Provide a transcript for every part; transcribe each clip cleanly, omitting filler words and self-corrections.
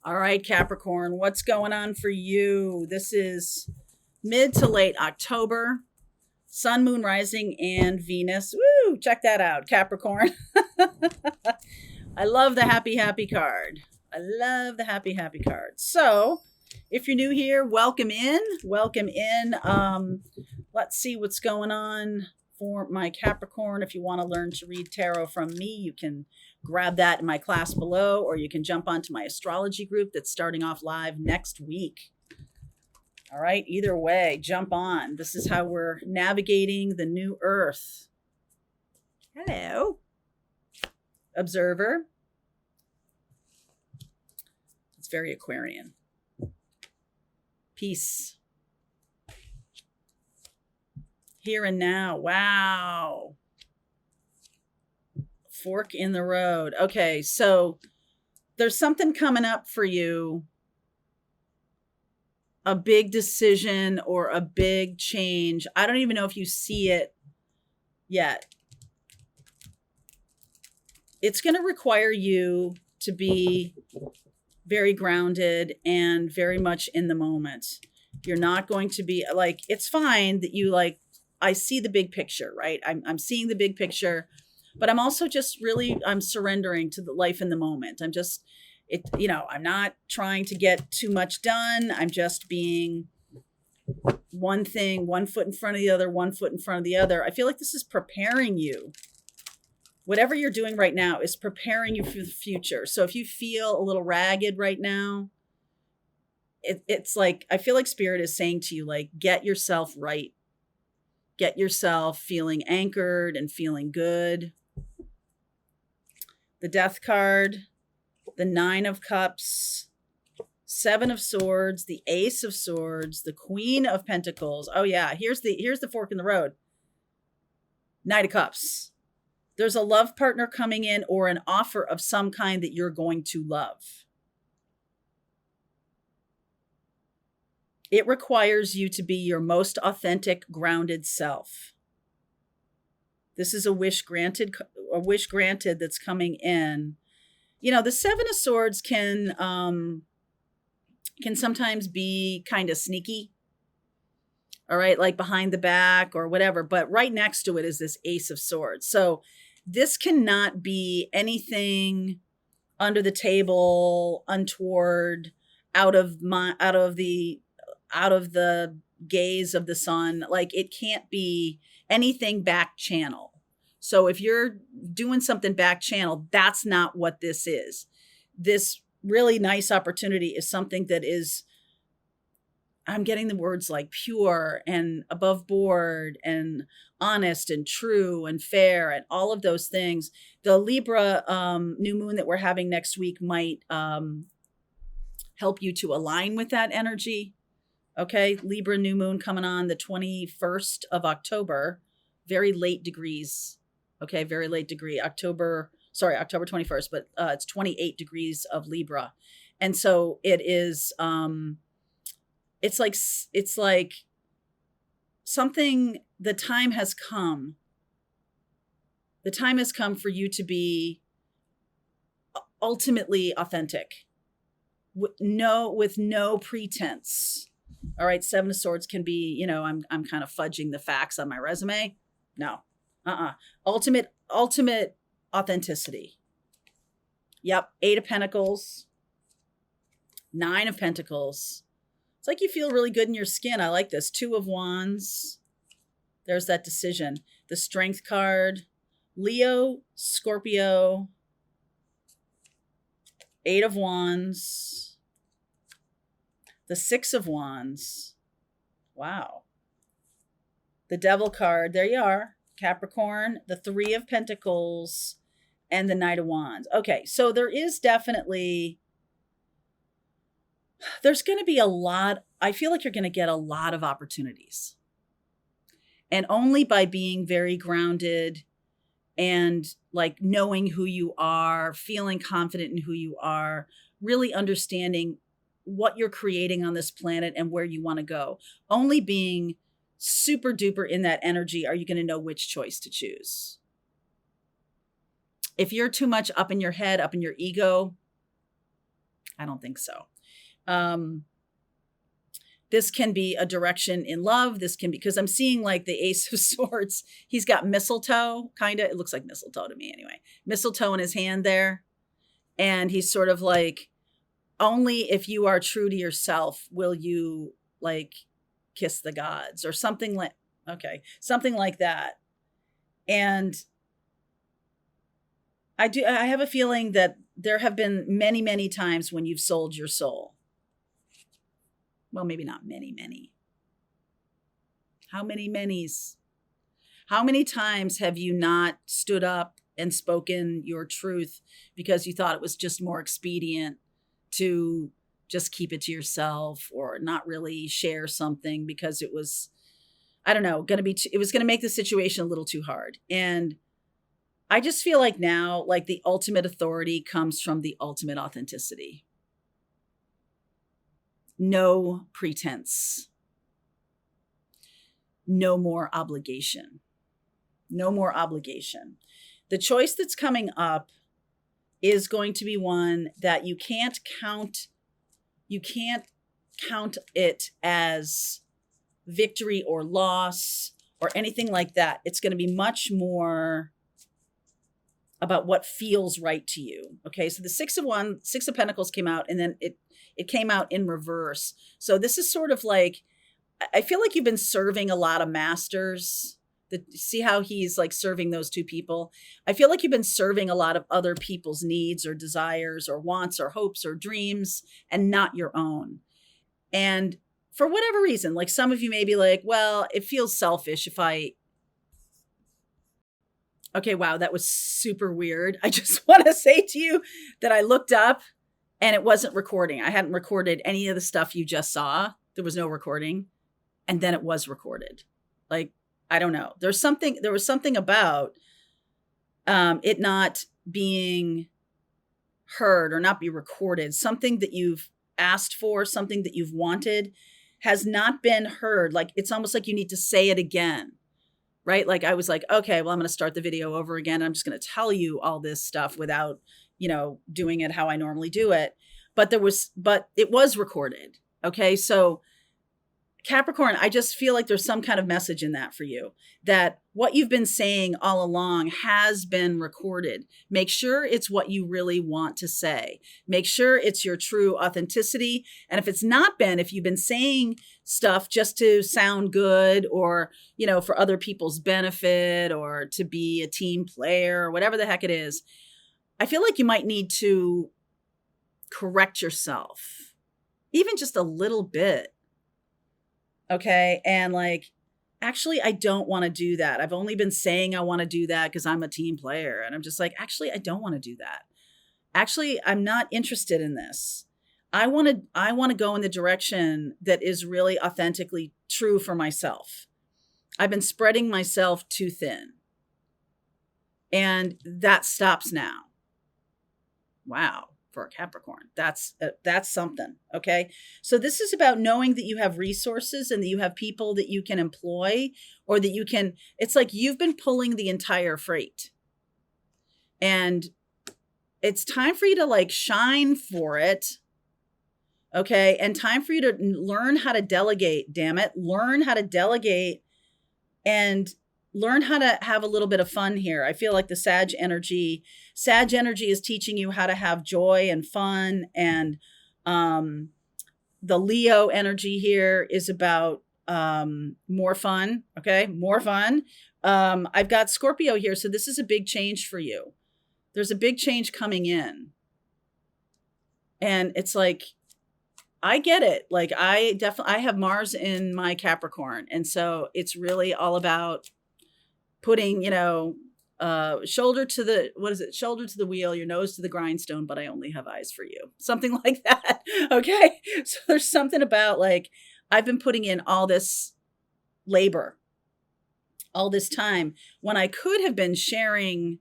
All right, Capricorn, what's going on for you? This is mid to late October, Sun, Moon, Rising, and Venus. Woo! Check that out, Capricorn. I love the happy, happy card. I love the happy, happy card. So, if you're new here, welcome in. Welcome in. Let's see what's going on for my Capricorn. If you want to learn to read tarot from me, you can grab that in my class below, or you can jump onto my astrology group that's starting off live next week. All right, either way, jump on. This is how we're navigating the new earth. Hello, observer. It's very Aquarian. Peace. Here and now. Wow. Fork in the road. Okay, so there's something coming up for you, a big decision or a big change. I don't even know if you see it yet. It's going to require you to be very grounded and very much in the moment. You're not going to be like, it's fine that you like, I see the big picture, right? I'm seeing the big picture, but I'm also just really, I'm surrendering to the life in the moment. I'm not trying to get too much done. I'm just being one thing, one foot in front of the other, one foot in front of the other. I feel like this is preparing you. Whatever you're doing right now is preparing you for the future. So if you feel a little ragged right now, it's like, I feel like Spirit is saying to you, like, get yourself right. Get yourself feeling anchored and feeling good. The Death card, the Nine of Cups, Seven of Swords, the Ace of Swords, the Queen of Pentacles. Oh yeah, here's the fork in the road. Knight of Cups. There's a love partner coming in or an offer of some kind that you're going to love. It requires you to be your most authentic, grounded self. This is a wish granted that's coming in. You know, the Seven of Swords can sometimes be kind of sneaky. All right, like behind the back or whatever, but right next to it is this Ace of Swords. So this cannot be anything under the table, untoward, out of the gaze of the sun. Like, it can't be anything back channel. So if you're doing something back channel, that's not what this is. This really nice opportunity is something that is, I'm getting the words like pure and above board and honest and true and fair and all of those things. The Libra new moon that we're having next week might help you to align with that energy. Okay, Libra new moon coming on the 21st of October, very late degrees. Okay, very late degree. October 21st, but it's 28 degrees of Libra. And so it is, it's like something, the time has come. The time has come for you to be ultimately authentic, with no pretense. All right, Seven of Swords can be, I'm kind of fudging the facts on my resume. No. Ultimate authenticity. Yep. Eight of Pentacles. Nine of Pentacles. It's like you feel really good in your skin. I like this. Two of Wands. There's that decision. The Strength card. Leo, Scorpio. Eight of Wands. The Six of Wands. Wow. The Devil card. There you are. Capricorn, the Three of Pentacles, and the Knight of Wands. Okay, so there's going to be a lot. I feel like you're going to get a lot of opportunities. And only by being very grounded and like knowing who you are, feeling confident in who you are, really understanding what you're creating on this planet and where you want to go. Only being super duper in that energy are you going to know which choice to choose. If you're too much up in your head, up in your ego, I don't think so. This can be a direction in love. This can be, because I'm seeing like the Ace of Swords. He's got mistletoe, kind of. It looks like mistletoe to me anyway. Mistletoe in his hand there. And he's sort of like, only if you are true to yourself will you like kiss the gods or something like, okay, something like that. And I have a feeling that there have been many, many times when you've sold your soul. Well, maybe not many, many. How many manys? How many times have you not stood up and spoken your truth because you thought it was just more expedient to just keep it to yourself or not really share something because it was, I don't know, it was going to make the situation a little too hard. And I just feel like now, like the ultimate authority comes from the ultimate authenticity. No pretense. No more obligation. No more obligation. The choice that's coming up is going to be one that you can't count it as victory or loss or anything like that. It's going to be much more about what feels right to you. Okay. So the Six of Pentacles came out, and then it came out in reverse. So this is sort of like, I feel like you've been serving a lot of masters. See how he's like serving those two people? I feel like you've been serving a lot of other people's needs or desires or wants or hopes or dreams and not your own. And for whatever reason, like some of you may be like, well, it feels selfish if okay, wow, that was super weird. I just want to say to you that I looked up and it wasn't recording. I hadn't recorded any of the stuff you just saw. There was no recording. And then it was recorded. Like, I don't know. There was something about it not being heard or not be recorded. Something that you've asked for, something that you've wanted has not been heard. Like, it's almost like you need to say it again, right? Like I was like, okay, well, I'm going to start the video over again. I'm just going to tell you all this stuff without, doing it how I normally do it. But it was recorded. Okay. So Capricorn, I just feel like there's some kind of message in that for you, that what you've been saying all along has been recorded. Make sure it's what you really want to say. Make sure it's your true authenticity. And if it's not been, if you've been saying stuff just to sound good or, for other people's benefit or to be a team player or whatever the heck it is, I feel like you might need to correct yourself, even just a little bit. Okay. And like, actually, I don't want to do that. I've only been saying I want to do that because I'm a team player. And I'm just like, actually, I don't want to do that. Actually, I'm not interested in this. I want to go in the direction that is really authentically true for myself. I've been spreading myself too thin. And that stops now. Wow. For a Capricorn, that's something. Okay. So this is about knowing that you have resources and that you have people that you can employ, or that it's like you've been pulling the entire freight and it's time for you to like shine for it. Okay. And time for you to learn how to delegate, damn it. Learn how to delegate and learn how to have a little bit of fun here. I feel like the Sag energy is teaching you how to have joy and fun. And the Leo energy here is about more fun. Okay. More fun. I've got Scorpio here. So this is a big change for you. There's a big change coming in. And it's like, I get it. Like I have Mars in my Capricorn. And so it's really all about putting, shoulder to the wheel, your nose to the grindstone, but I only have eyes for you. Something like that. Okay. So there's something about like, I've been putting in all this labor, all this time when I could have been sharing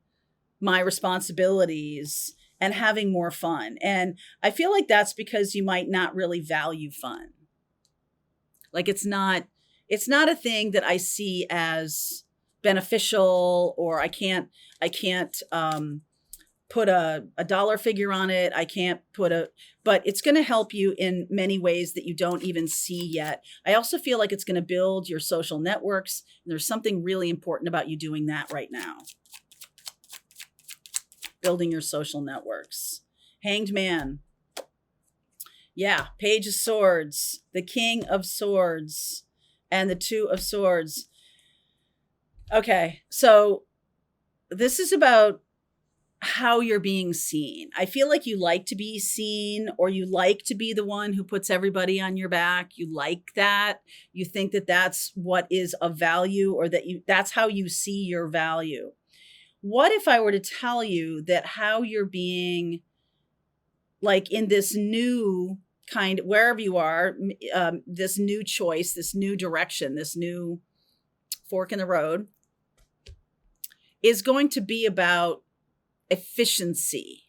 my responsibilities and having more fun. And I feel like that's because you might not really value fun. Like it's not a thing that I see as beneficial, or I can't put a dollar figure on it. I can't put but it's going to help you in many ways that you don't even see yet. I also feel like it's going to build your social networks. And there's something really important about you doing that right now. Building your social networks. Hanged Man. Yeah, Page of Swords, the King of Swords, and the Two of Swords. Okay, so this is about how you're being seen. I feel like you like to be seen, or you like to be the one who puts everybody on your back. You like that. You think that that's what is of value, or that's how you see your value. What if I were to tell you that how you're being, like, in this new kind, wherever you are, this new choice, this new direction, this new fork in the road is going to be about efficiency.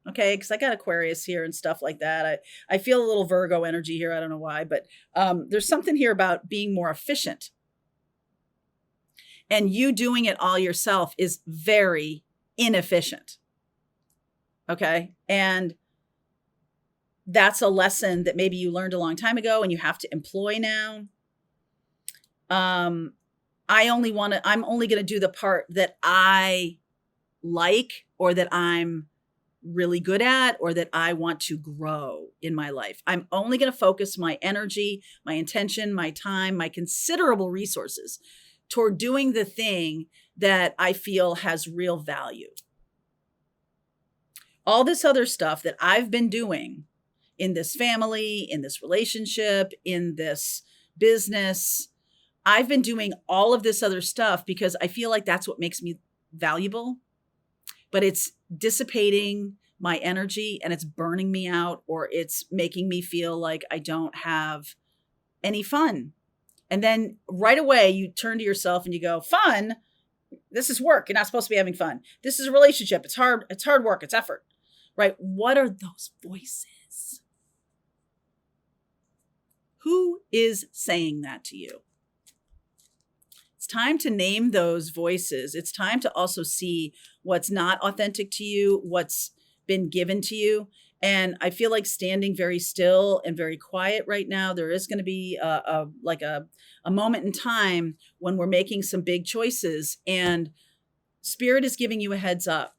Okay, because I got Aquarius here and stuff like that. I feel a little Virgo energy here. I don't know why, but there's something here about being more efficient. And you doing it all yourself is very inefficient. Okay, and that's a lesson that maybe you learned a long time ago and you have to employ now. I'm only going to do the part that I like, or that I'm really good at, or that I want to grow in my life. I'm only going to focus my energy, my intention, my time, my considerable resources toward doing the thing that I feel has real value. All this other stuff that I've been doing in this family, in this relationship, in this business, I've been doing all of this other stuff because I feel like that's what makes me valuable, but it's dissipating my energy and it's burning me out, or it's making me feel like I don't have any fun. And then right away you turn to yourself and you go, fun? This is work. You're not supposed to be having fun. This is a relationship. It's hard work. It's effort, right? What are those voices? Who is saying that to you? It's time to name those voices. It's time to also see what's not authentic to you, what's been given to you. And I feel like standing very still and very quiet right now. There is going to be a moment in time when we're making some big choices, and Spirit is giving you a heads up.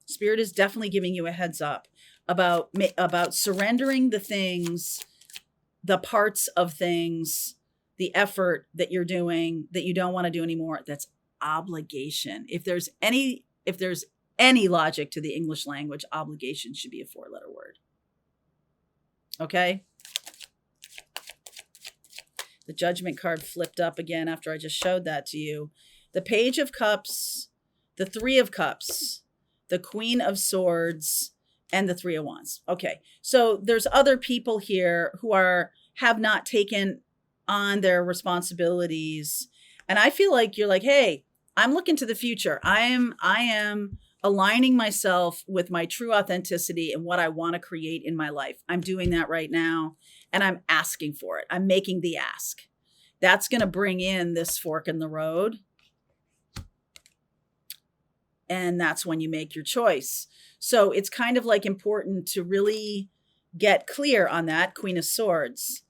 Spirit is definitely giving you a heads up about surrendering the things, the parts of things, the effort that you're doing that you don't want to do anymore. That's obligation. If there's any logic to the English language, obligation should be a 4-letter word. Okay? The Judgment card flipped up again after I just showed that to you. The Page of Cups, the Three of Cups, the Queen of Swords, and the Three of Wands. Okay, so there's other people here who have not taken on their responsibilities. And I feel like you're like, hey, I'm looking to the future. I am aligning myself with my true authenticity and what I want to create in my life. I'm doing that right now, and I'm asking for it. I'm making the ask. That's going to bring in this fork in the road. And that's when you make your choice. So it's kind of like important to really get clear on that, Queen of Swords.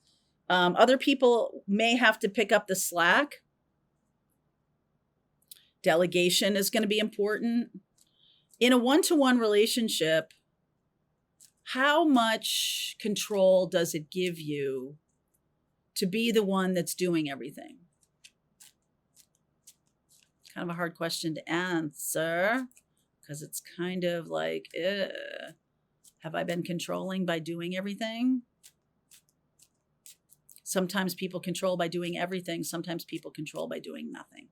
Other people may have to pick up the slack. Delegation is going to be important. In a one-to-one relationship, how much control does it give you to be the one that's doing everything? Kind of a hard question to answer, because it's kind of like, have I been controlling by doing everything? Sometimes people control by doing everything. Sometimes people control by doing nothing.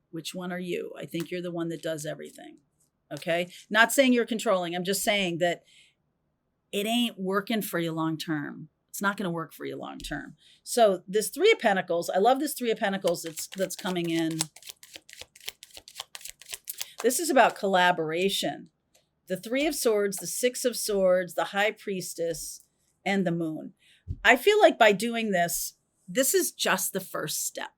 Which one are you? I think you're the one that does everything. Okay? Not saying you're controlling. I'm just saying that it ain't working for you long term. It's not going to work for you long term. So this Three of Pentacles, I love this Three of Pentacles that's coming in. This is about collaboration. The Three of Swords, the Six of Swords, the High Priestess, and the Moon. I feel like by doing this, this is just the first step.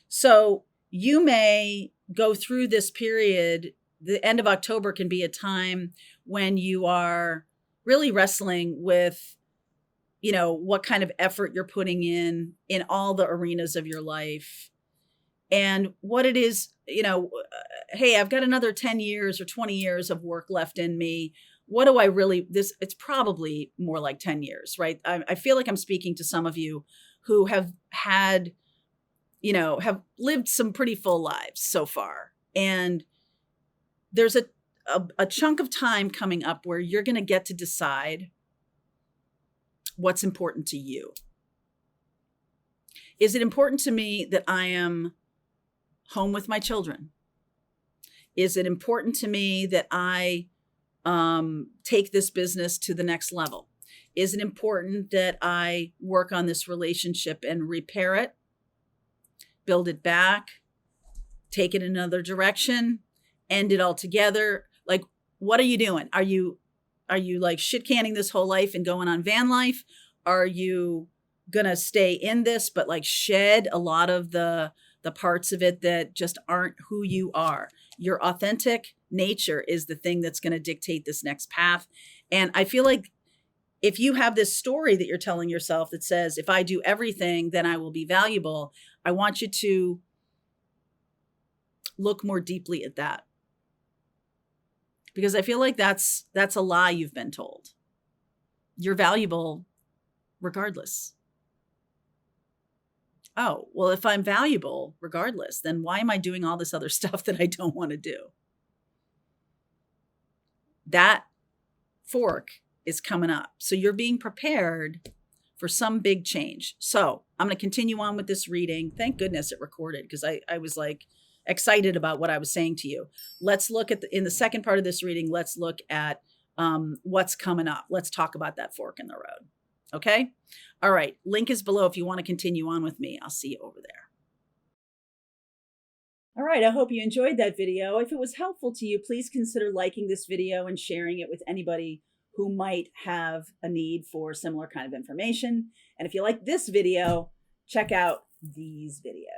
So you may go through this period, the end of October can be a time when you are really wrestling with, what kind of effort you're putting in all the arenas of your life, and what it is, hey, I've got another 10 years or 20 years of work left in me. What do I really, it's probably more like 10 years, right? I feel like I'm speaking to some of you who have had, have lived some pretty full lives so far. And there's a chunk of time coming up where you're going to get to decide what's important to you. Is it important to me that I am home with my children? Is it important to me that I take this business to the next level? Is it important that I work on this relationship and repair it, build it back, take it in another direction, end it all together? Like, what are you doing? Are you like shit canning this whole life and going on van life? Are you gonna stay in this but like shed a lot of the parts of it that just aren't who you are? Your authentic nature is the thing that's going to dictate this next path. And I feel like if you have this story that you're telling yourself that says, if I do everything, then I will be valuable, I want you to look more deeply at that. Because I feel like that's a lie you've been told. You're valuable regardless. Oh, well, if I'm valuable regardless, then why am I doing all this other stuff that I don't want to do? That fork is coming up. So you're being prepared for some big change. So I'm going to continue on with this reading. Thank goodness it recorded, because I was like excited about what I was saying to you. Let's look at in the second part of this reading, let's look at what's coming up. Let's talk about that fork in the road. Okay. All right. Link is below if you want to continue on with me. I'll see you over there. All right. I hope you enjoyed that video. If it was helpful to you, please consider liking this video and sharing it with anybody who might have a need for similar kind of information. And if you like this video, check out these videos.